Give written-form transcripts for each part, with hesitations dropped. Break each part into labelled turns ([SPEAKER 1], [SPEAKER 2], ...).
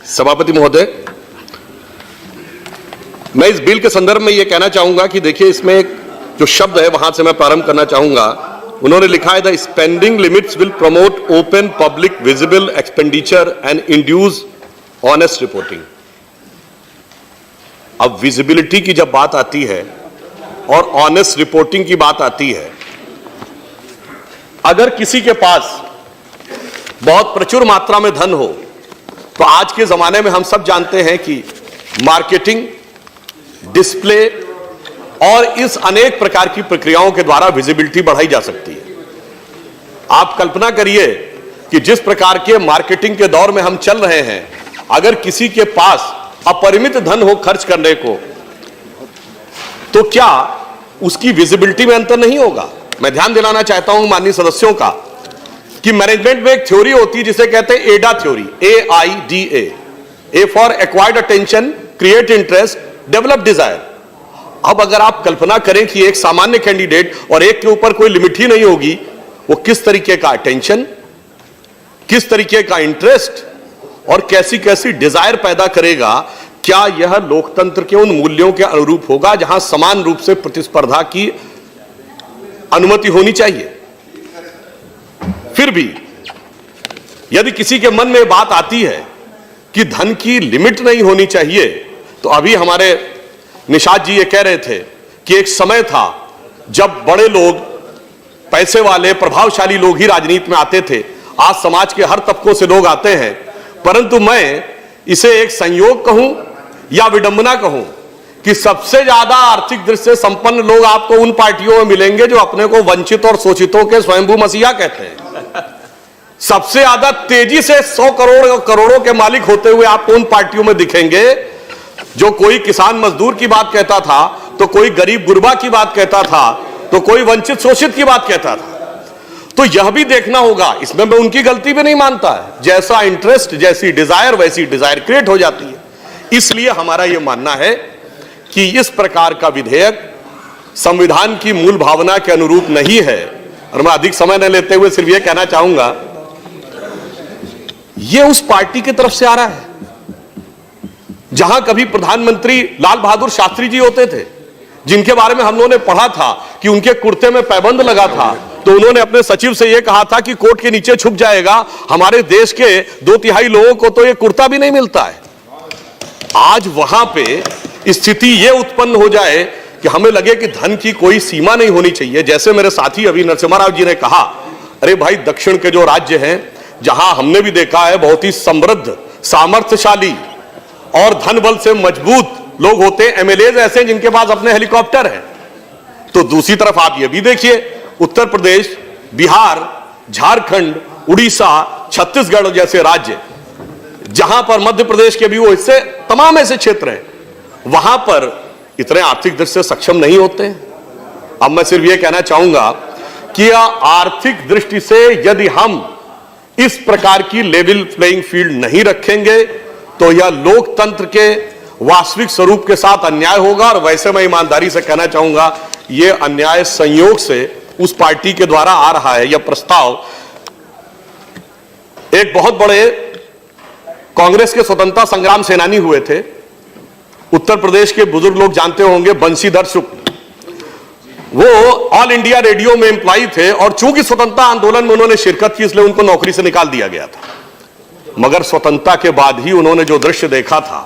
[SPEAKER 1] सभापति महोदय, मैं इस बिल के संदर्भ में यह कहना चाहूंगा कि देखिए, इसमें एक जो शब्द है वहां से मैं प्रारंभ करना चाहूंगा। उन्होंने लिखा है the spending limits will promote open public visible expenditure and induce honest reporting. अब विजिबिलिटी की जब बात आती है और ऑनेस्ट रिपोर्टिंग की बात आती है, अगर किसी के पास बहुत प्रचुर मात्रा में धन हो तो आज के जमाने में हम सब जानते हैं कि मार्केटिंग, डिस्प्ले और इस अनेक प्रकार की प्रक्रियाओं के द्वारा विजिबिलिटी बढ़ाई जा सकती है। आप कल्पना करिए कि जिस प्रकार के मार्केटिंग के दौर में हम चल रहे हैं, अगर किसी के पास अपरिमित धन हो खर्च करने को, तो क्या उसकी विजिबिलिटी में अंतर नहीं होगा? मैं ध्यान दिलाना चाहता हूं माननीय सदस्यों का कि मैनेजमेंट में एक थ्योरी होती है जिसे कहते हैं AIDA theory, AIDA, A for acquired attention, create interest, develop desire. अब अगर आप कल्पना करें कि एक सामान्य कैंडिडेट और एक के ऊपर कोई लिमिट ही नहीं होगी, वो किस तरीके का अटेंशन, किस तरीके का इंटरेस्ट और कैसी कैसी डिजायर पैदा करेगा, क्या यह लोकतंत्र के उन मूल्यों के अनुरूप होगा जहां समान रूप से प्रतिस्पर्धा की अनुमति होनी चाहिए? फिर भी यदि किसी के मन में बात आती है कि धन की लिमिट नहीं होनी चाहिए, तो अभी हमारे निषाद जी ये कह रहे थे कि एक समय था जब बड़े लोग, पैसे वाले, प्रभावशाली लोग ही राजनीति में आते थे। आज समाज के हर तबकों से लोग आते हैं, परंतु मैं इसे एक संयोग कहूं या विडंबना कहूं कि सबसे ज्यादा आर्थिक दृष्टि से संपन्न लोग आपको उन पार्टियों में मिलेंगे जो अपने को वंचित और शोषितों के स्वयंभू मसीहा कहते हैं। सबसे ज्यादा तेजी से 100 करोड़ करोड़ों के मालिक होते हुए आपको उन पार्टियों में दिखेंगे जो कोई किसान मजदूर की बात कहता था, तो कोई गरीब गुरबा की बात कहता था, तो कोई वंचित शोषित की बात कहता था। तो यह भी देखना होगा, इसमें मैं उनकी गलती भी नहीं मानता है। जैसा इंटरेस्ट, जैसी डिजायर, वैसी डिजायर क्रिएट हो जाती है। इसलिए हमारा यह मानना है कि इस प्रकार का विधेयक संविधान की मूल भावना के अनुरूप नहीं है। और मैं अधिक समय न लेते हुए सिर्फ यह कहना चाहूंगा, यह उस पार्टी की तरफ से आ रहा है जहां कभी प्रधानमंत्री लाल बहादुर शास्त्री जी होते थे, जिनके बारे में हम लोगों ने पढ़ा था कि उनके कुर्ते में पैबंद लगा था, तो उन्होंने अपने सचिव से यह कहा था कि कोट के नीचे छुप जाएगा। हमारे देश के 2/3 लोगों को तो यह कुर्ता भी नहीं मिलता है। आज वहां पे स्थिति यह उत्पन्न हो जाए कि हमें लगे कि धन की कोई सीमा नहीं होनी चाहिए। जैसे मेरे साथी अभी नरसिम्हा राव जी ने कहा, अरे भाई, दक्षिण के जो राज्य हैं, जहां हमने भी देखा है बहुत ही समृद्ध, सामर्थ्यशाली और धन बल से मजबूत लोग होते हैं, MLAs ऐसे जिनके पास अपने हेलीकॉप्टर हैं। तो दूसरी तरफ आप ये भी देखिए, उत्तर प्रदेश, बिहार, झारखंड, उड़ीसा, छत्तीसगढ़ जैसे राज्य, जहां पर मध्य प्रदेश के भी वो हिस्से, तमाम ऐसे क्षेत्र हैं, वहां पर इतने आर्थिक दृष्टि से सक्षम नहीं होते हैं। अब मैं सिर्फ यह कहना चाहूंगा कि आर्थिक दृष्टि से यदि हम इस प्रकार की लेवल प्लेइंग फील्ड नहीं रखेंगे तो यह लोकतंत्र के वास्तविक स्वरूप के साथ अन्याय होगा। और वैसे मैं ईमानदारी से कहना चाहूंगा, यह अन्याय संयोग से उस पार्टी के द्वारा आ रहा है। यह प्रस्ताव एक बहुत बड़े कांग्रेस के स्वतंत्रता संग्राम सेनानी हुए थे, उत्तर प्रदेश के बुजुर्ग लोग जानते होंगे, बंशीधर शुक्ल। वो ऑल इंडिया रेडियो में एम्प्लॉई थे और चूंकि स्वतंत्रता आंदोलन में उन्होंने शिरकत की, इसलिए उनको नौकरी से निकाल दिया गया था। मगर स्वतंत्रता के बाद ही उन्होंने जो दृश्य देखा था,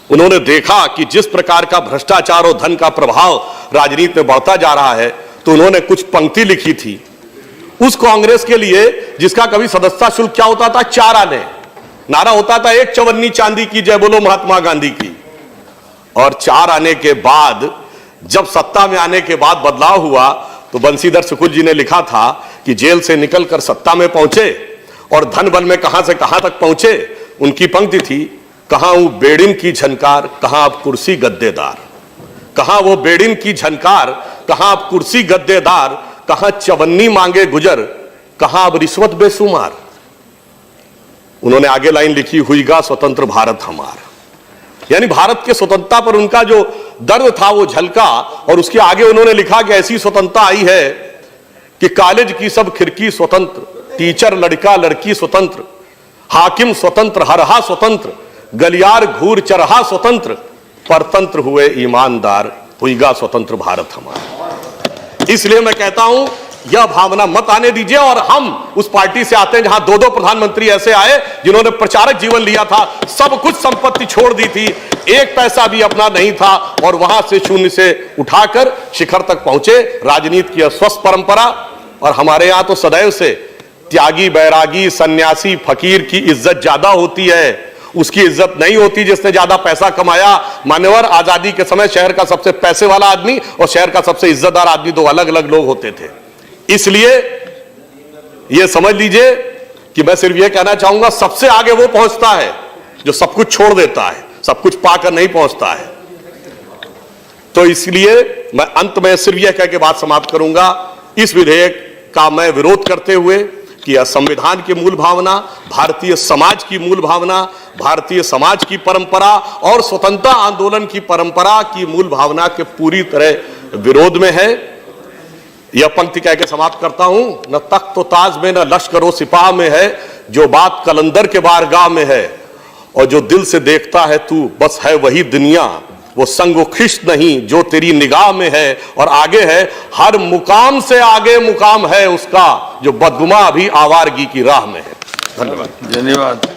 [SPEAKER 1] उन्होंने देखा कि जिस प्रकार का भ्रष्टाचार और धन का प्रभाव राजनीति में बढ़ता जा रहा है, तो उन्होंने कुछ पंक्ति लिखी थी उस कांग्रेस के लिए जिसका कभी सदस्यता शुल्क क्या होता था, 4 आने। नारा होता था, 1 चवन्नी चांदी की, जय बोलो महात्मा गांधी की। और 4 आने के बाद, जब सत्ता में आने के बाद बदलाव हुआ, तो बंशीधर शुक्ल जी ने लिखा था कि जेल से निकलकर सत्ता में पहुंचे और धन बल में कहां से कहां तक पहुंचे। उनकी पंक्ति थी, कहां वो बेड़िन की झनकार, कहां अब कुर्सी गद्देदार। कहां वो बेड़िन की झनकार, कहां अब कुर्सी गद्देदार, कहां चवन्नी मांगे गुजर, कहां अब रिश्वत बेशुमार। उन्होंने आगे लाइन लिखी, हुईगा स्वतंत्र भारत हमार। यानी भारत के स्वतंत्रता पर उनका जो दर्द था वो झलका। और उसके आगे उन्होंने लिखा कि ऐसी स्वतंत्रता आई है कि कॉलेज की सब खिड़की स्वतंत्र, टीचर लड़का लड़की स्वतंत्र, हाकिम स्वतंत्र, हरहा स्वतंत्र, गलियार घूर चरहा स्वतंत्र, परतंत्र हुए ईमानदार, हुईगा स्वतंत्र भारत हमारा। इसलिए मैं कहता हूं यह भावना मत आने दीजिए। और हम उस पार्टी से आते हैं जहां दो प्रधानमंत्री ऐसे आए जिन्होंने प्रचारक जीवन लिया था, सब कुछ संपत्ति छोड़ दी थी, एक पैसा भी अपना नहीं था, और वहां से शून्य से उठाकर शिखर तक पहुंचे। राजनीति की अस्वस्थ परंपरा। और हमारे यहां तो सदैव से त्यागी, बैरागी, सन्यासी, फकीर की इज्जत ज्यादा होती है, उसकी इज्जत नहीं होती जिसने ज्यादा पैसा कमाया। मान्यवर, आजादी के समय शहर का सबसे पैसे वाला आदमी और शहर का सबसे इज्जतदार आदमी दो अलग अलग लोग होते थे। इसलिए यह समझ लीजिए कि मैं सिर्फ यह कहना चाहूंगा, सबसे आगे वो पहुंचता है जो सब कुछ छोड़ देता है, सब कुछ पाकर नहीं पहुंचता है। तो इसलिए मैं अंत में सिर्फ यह कह के बात समाप्त करूंगा, इस विधेयक का मैं विरोध करते हुए कि यह संविधान की मूल भावना, भारतीय समाज की मूल भावना, भारतीय समाज की परंपरा और स्वतंत्रता आंदोलन की परंपरा की मूल भावना के पूरी तरह विरोध में है। यह पंक्ति कह के समाप्त करता हूं, न तख्त तो ताज में न लश्कर सिपाह में है, जो बात कलंदर के बारगाह में है, और जो दिल से देखता है तू बस है वही दुनिया, वो संग खिश्त नहीं जो तेरी निगाह में है। और आगे है, हर मुकाम से आगे मुकाम है उसका, जो बदगुमा अभी आवारगी की राह में है। धन्यवाद।
[SPEAKER 2] धन्यवाद।